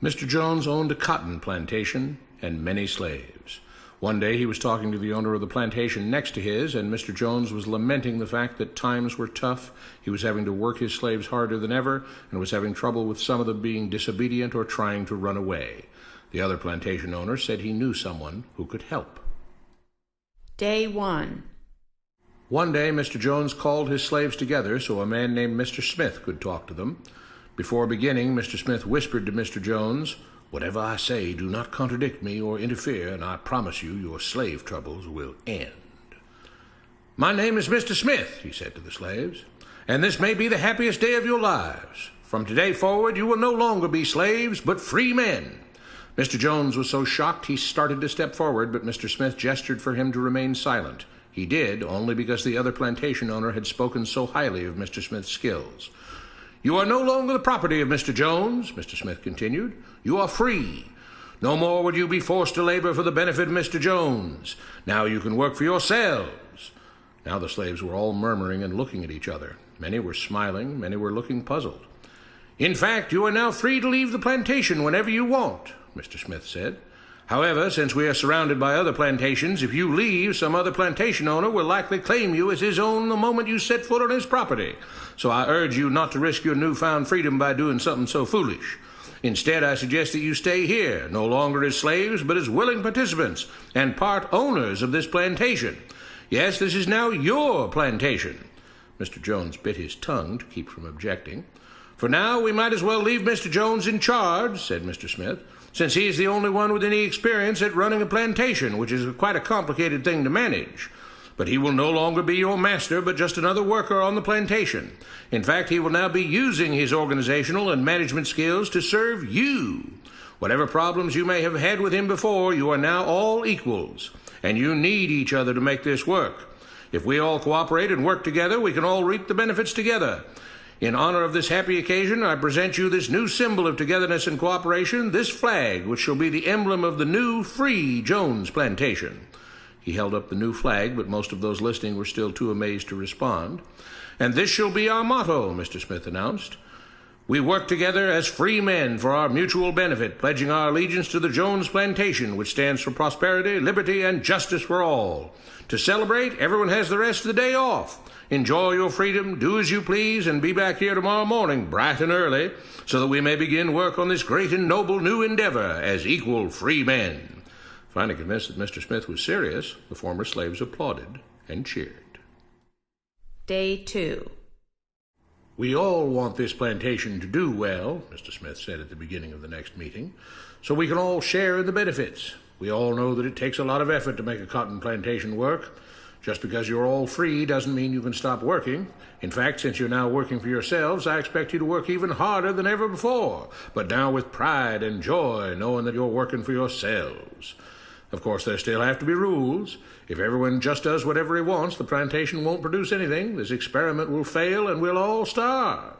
Mr. Jones owned a cotton plantation and many slaves. One day he was talking to the owner of the plantation next to his, and Mr. Jones was lamenting the fact that times were tough. He was having to work his slaves harder than ever, and was having trouble with some of them being disobedient or trying to run away. The other plantation owner said he knew someone who could help. Day 1. One day Mr. Jones called his slaves together so a man named Mr. Smith could talk to them. Before beginning, Mr. Smith whispered to Mr. Jones, "Whatever I say, do not contradict me or interfere, and I promise you your slave troubles will end." "My name is Mr. Smith," he said to the slaves, "and this may be the happiest day of your lives. From today forward, you will no longer be slaves, but free men." Mr. Jones was so shocked he started to step forward, but Mr. Smith gestured for him to remain silent. He did, only because the other plantation owner had spoken so highly of Mr. Smith's skills. "You are no longer the property of Mr. Jones," Mr. Smith continued. "You are free. No more would you be forced to labor for the benefit of Mr. Jones. Now you can work for yourselves." Now the slaves were all murmuring and looking at each other. Many were smiling, many were looking puzzled. "In fact, you are now free to leave the plantation whenever you want," Mr. Smith said. "However, since we are surrounded by other plantations, if you leave, some other plantation owner will likely claim you as his own the moment you set foot on his property. So I urge you not to risk your newfound freedom by doing something so foolish. Instead, I suggest that you stay here, no longer as slaves, but as willing participants and part owners of this plantation. Yes, this is now your plantation." Mr. Jones bit his tongue to keep from objecting. "For now, we might as well leave Mr. Jones in charge," said Mr. Smith, "since he is the only one with any experience at running a plantation, which is quite a complicated thing to manage. But he will no longer be your master, but just another worker on the plantation. In fact, he will now be using his organizational and management skills to serve you. Whatever problems you may have had with him before, you are now all equals, and you need each other to make this work. If we all cooperate and work together, we can all reap the benefits together. In honor of this happy occasion, I present you this new symbol of togetherness and cooperation, this flag, which shall be the emblem of the new, free Jones Plantation." He held up the new flag, but most of those listening were still too amazed to respond. "And this shall be our motto," Mr. Smith announced. "We work together as free men for our mutual benefit, pledging our allegiance to the Jones Plantation, which stands for prosperity, liberty, and justice for all. To celebrate, everyone has the rest of the day off. Enjoy your freedom, do as you please, and be back here tomorrow morning, bright and early, so that we may begin work on this great and noble new endeavor as equal free men." Finally convinced that Mr. Smith was serious, the former slaves applauded and cheered. Day 2. "We all want this plantation to do well," Mr. Smith said at the beginning of the next meeting, "so we can all share in the benefits. We all know that it takes a lot of effort to make a cotton plantation work. Just because you're all free doesn't mean you can stop working. In fact, since you're now working for yourselves, I expect you to work even harder than ever before, but now with pride and joy, knowing that you're working for yourselves. Of course, there still have to be rules. If everyone just does whatever he wants, the plantation won't produce anything. This experiment will fail, and we'll all starve.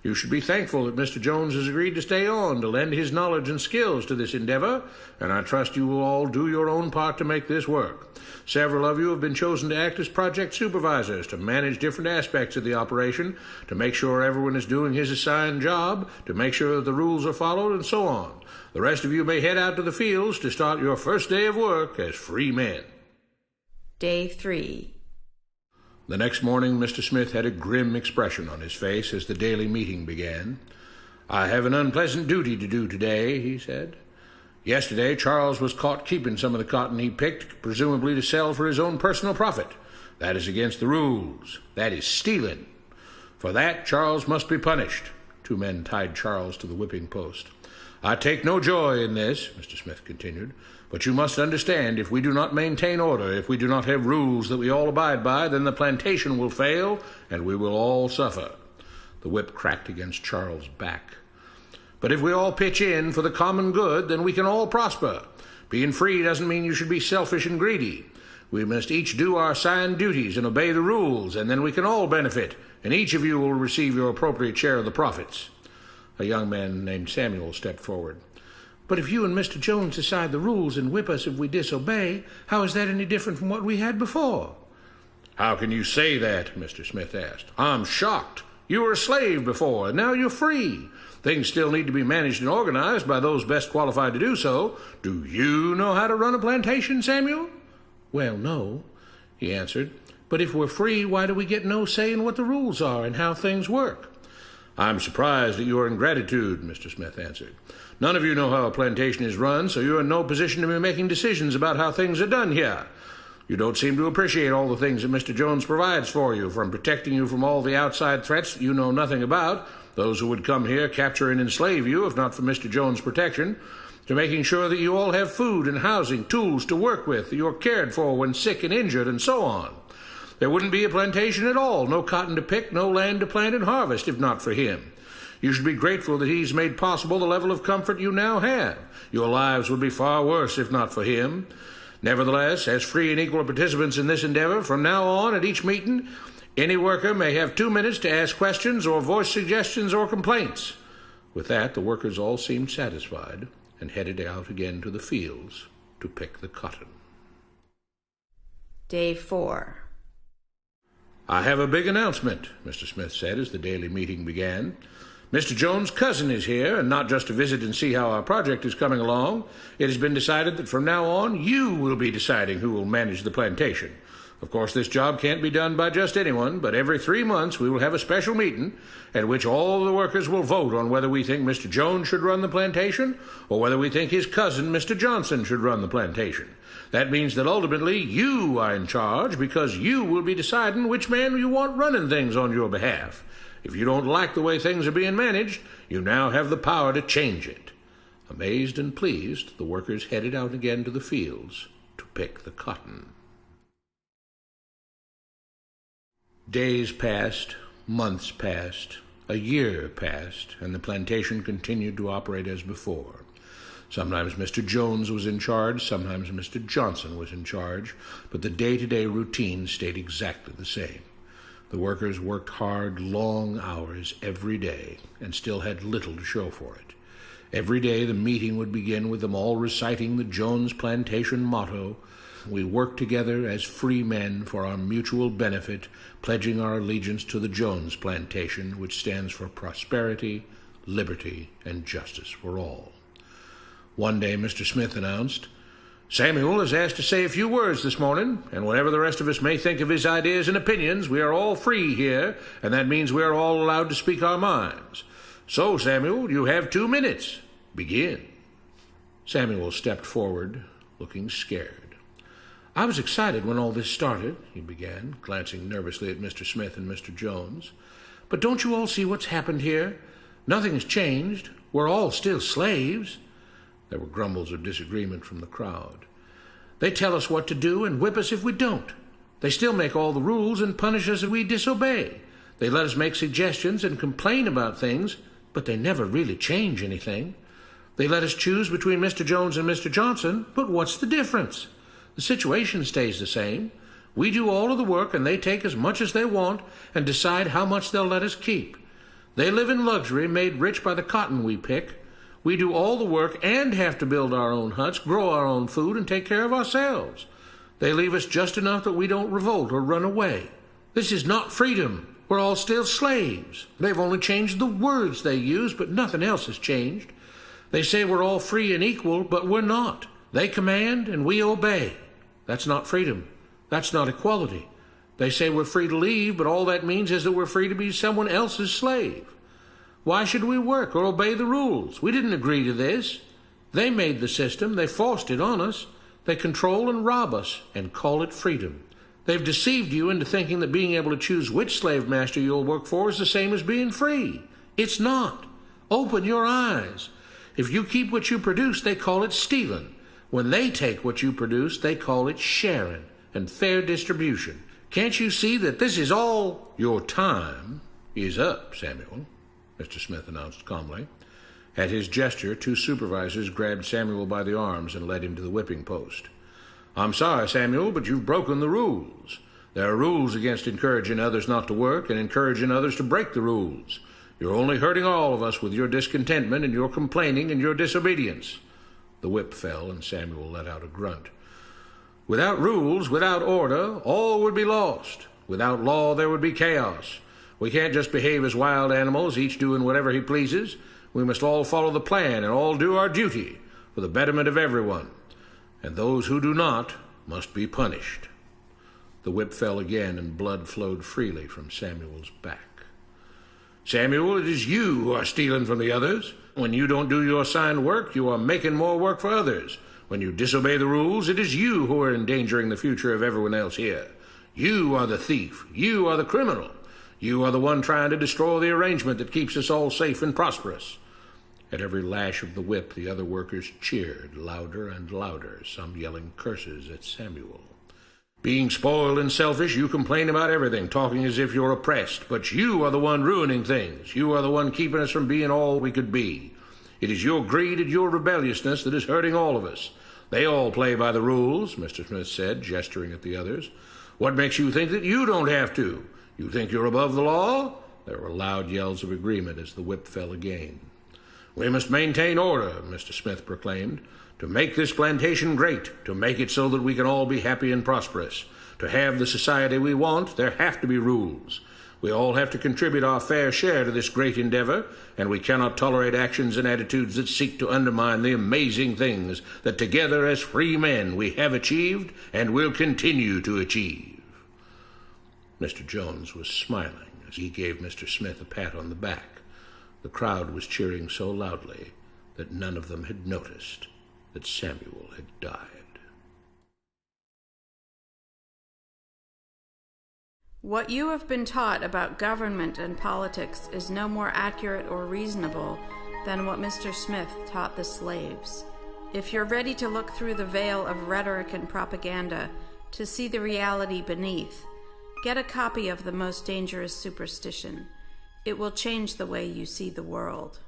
You should be thankful that Mr. Jones has agreed to stay on to lend his knowledge and skills to this endeavor, and I trust you will all do your own part to make this work. Several of you have been chosen to act as project supervisors to manage different aspects of the operation, to make sure everyone is doing his assigned job, to make sure that the rules are followed, and so on. The rest of you may head out to the fields to start your first day of work as free men." Day 3. The next morning, Mr. Smith had a grim expression on his face as the daily meeting began. "I have an unpleasant duty to do today," he said. "Yesterday, Charles was caught keeping some of the cotton he picked, presumably to sell for his own personal profit. That is against the rules. That is stealing. For that, Charles must be punished." Two men tied Charles to the whipping post. "I take no joy in this," Mr. Smith continued, "but you must understand, if we do not maintain order, if we do not have rules that we all abide by, then the plantation will fail, and we will all suffer." The whip cracked against Charles' back. "But if we all pitch in for the common good, then we can all prosper. Being free doesn't mean you should be selfish and greedy. We must each do our assigned duties and obey the rules, and then we can all benefit, and each of you will receive your appropriate share of the profits." A young man named Samuel stepped forward. "But if you and Mr. Jones decide the rules and whip us if we disobey, how is that any different from what we had before?" "How can you say that?" Mr. Smith asked. "I'm shocked. You were a slave before, and now you're free. Things still need to be managed and organized by those best qualified to do so. Do you know how to run a plantation, Samuel?" "Well, no," he answered. "But if we're free, why do we get no say in what the rules are and how things work?" "I'm surprised at your ingratitude," Mr. Smith answered. "None of you know how a plantation is run, so you're in no position to be making decisions about how things are done here. You don't seem to appreciate all the things that Mr. Jones provides for you, from protecting you from all the outside threats that you know nothing about, those who would come here, capture and enslave you if not for Mr. Jones' protection, to making sure that you all have food and housing, tools to work with, that you're cared for when sick and injured, and so on. There wouldn't be a plantation at all, no cotton to pick, no land to plant and harvest, if not for him. You should be grateful that he's made possible the level of comfort you now have. Your lives would be far worse if not for him. Nevertheless, as free and equal participants in this endeavor, from now on at each meeting, any worker may have 2 minutes to ask questions or voice suggestions or complaints." With that, the workers all seemed satisfied and headed out again to the fields to pick the cotton. Day 4. "I have a big announcement," Mr. Smith said as the daily meeting began. "Mr. Jones' cousin is here, and not just to visit and see how our project is coming along. It has been decided that from now on you will be deciding who will manage the plantation. Of course, this job can't be done by just anyone, but every 3 months we will have a special meeting at which all the workers will vote on whether we think Mr. Jones should run the plantation or whether we think his cousin, Mr. Johnson, should run the plantation. That means that ultimately you are in charge because you will be deciding which man you want running things on your behalf. If you don't like the way things are being managed, you now have the power to change it." Amazed and pleased, the workers headed out again to the fields to pick the cotton. Days passed, months passed, a year passed, and the plantation continued to operate as before. Sometimes Mr. Jones was in charge, sometimes Mr. Johnson was in charge, but the day-to-day routine stayed exactly the same. The workers worked hard, long hours every day, and still had little to show for it. Every day the meeting would begin with them all reciting the Jones Plantation motto, "We work together as free men for our mutual benefit, pledging our allegiance to the Jones Plantation, which stands for prosperity, liberty, and justice for all." One day Mr. Smith announced, "Samuel is asked to say a few words this morning, and whatever the rest of us may think of his ideas and opinions, we are all free here, and that means we are all allowed to speak our minds. So, Samuel, you have 2 minutes. Begin." Samuel stepped forward, looking scared. "I was excited when all this started," he began, glancing nervously at Mr. Smith and Mr. Jones. "But don't you all see what's happened here? Nothing has changed. We're all still slaves." There were grumbles of disagreement from the crowd. "They tell us what to do and whip us if we don't. They still make all the rules and punish us if we disobey. They let us make suggestions and complain about things, but they never really change anything. They let us choose between Mr. Jones and Mr. Johnson, but what's the difference? The situation stays the same. We do all of the work and they take as much as they want and decide how much they'll let us keep. They live in luxury, made rich by the cotton we pick. We do all the work and have to build our own huts, grow our own food, and take care of ourselves. They leave us just enough that we don't revolt or run away. This is not freedom. We're all still slaves. They've only changed the words they use, but nothing else has changed. They say we're all free and equal, but we're not. They command and we obey. That's not freedom. That's not equality. They say we're free to leave, but all that means is that we're free to be someone else's slave. Why should we work or obey the rules? We didn't agree to this. They made the system. They forced it on us. They control and rob us and call it freedom. They've deceived you into thinking that being able to choose which slave master you'll work for is the same as being free. It's not. Open your eyes. If you keep what you produce, they call it stealing. When they take what you produce, they call it sharing and fair distribution. Can't you see that this is all? Your time is up, Samuel, Mr. Smith announced calmly. At his gesture, 2 supervisors grabbed Samuel by the arms and led him to the whipping post. "I'm sorry, Samuel, but you've broken the rules. There are rules against encouraging others not to work and encouraging others to break the rules. You're only hurting all of us with your discontentment and your complaining and your disobedience." The whip fell and Samuel let out a grunt. "Without rules, without order, all would be lost. Without law, there would be chaos. We can't just behave as wild animals, each doing whatever he pleases. We must all follow the plan and all do our duty for the betterment of everyone, and those who do not must be punished. The whip fell again, and blood flowed freely from Samuel's back. Samuel, it is you who are stealing from the others. When you don't do your assigned work, you are making more work for others. When you disobey the rules, it is you who are endangering the future of everyone else here. You are the thief. You are the criminal. You are the one trying to destroy the arrangement that keeps us all safe and prosperous. At every lash of the whip, the other workers cheered louder and louder, some yelling curses at Samuel. Being spoiled and selfish, you complain about everything, talking as if you're oppressed. But you are the one ruining things. You are the one keeping us from being all we could be. It is your greed and your rebelliousness that is hurting all of us. They all play by the rules, Mr. Smith said, gesturing at the others. What makes you think that you don't have to? You think you're above the law? There were loud yells of agreement as the whip fell again. We must maintain order, Mr. Smith proclaimed, to make this plantation great, to make it so that we can all be happy and prosperous. To have the society we want, there have to be rules. We all have to contribute our fair share to this great endeavor, and we cannot tolerate actions and attitudes that seek to undermine the amazing things that together as free men we have achieved and will continue to achieve. Mr. Jones was smiling as he gave Mr. Smith a pat on the back. The crowd was cheering so loudly that none of them had noticed that Samuel had died. What you have been taught about government and politics is no more accurate or reasonable than what Mr. Smith taught the slaves. If you're ready to look through the veil of rhetoric and propaganda to see the reality beneath, get a copy of The Most Dangerous Superstition. It will change the way you see the world.